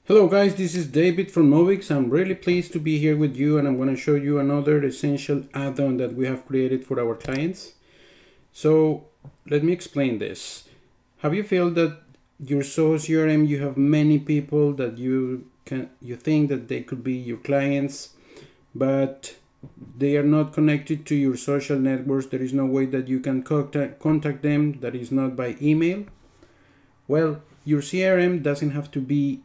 Hello guys, this is David from Mobix. I'm really pleased to be here with you, and I'm going to show you another essential add-on that we have created for our clients. So let me explain this. Have you felt that your ZOHO CRM, you have many people that you think that they could be your clients, but they are not connected to your social networks? There is no way that you can contact them that is not by email. Well, your CRM doesn't have to be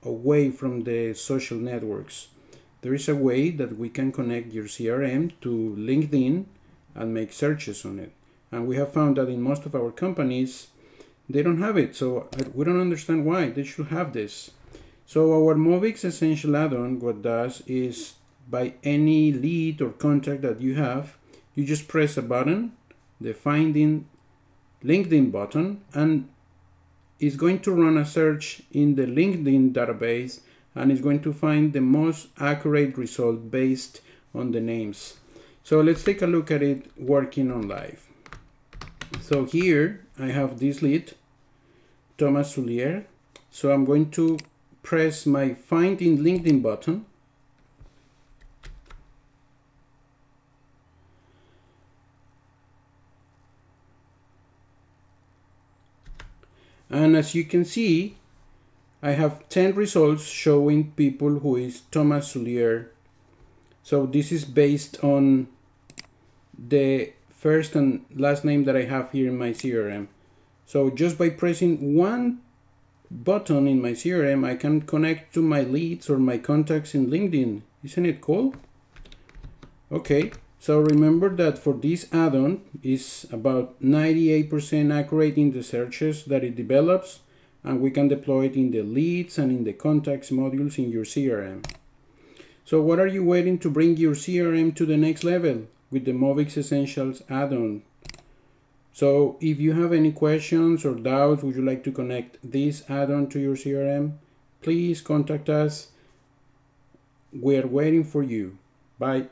away from the social networks. There is a way that we can connect your CRM to LinkedIn and make searches on it. And we have found that in most of our companies, they don't have it. So we don't understand why. They should have this. So our Mobix Essential add-on, what does is, by any lead or contact that you have, you just press a button, the Finding LinkedIn button, and is going to run a search in the LinkedIn database, and is going to find the most accurate result based on the names. So let's take a look at it working on live. So here I have this lead, Thomas Soulier. So I'm going to press my Find in LinkedIn button. And as you can see, I have 10 results showing people who is Thomas Soulier. So this is based on the first and last name that I have here in my CRM. So just by pressing one button in my CRM, I can connect to my leads or my contacts in LinkedIn. Isn't it cool? Okay. So remember that for this add-on is about 98% accurate in the searches that it develops, and we can deploy it in the leads and in the contacts modules in your CRM. So what are you waiting to bring your CRM to the next level with the Mobix Essentials add-on? So if you have any questions or doubts, would you like to connect this add-on to your CRM, please contact us. We're waiting for you. Bye.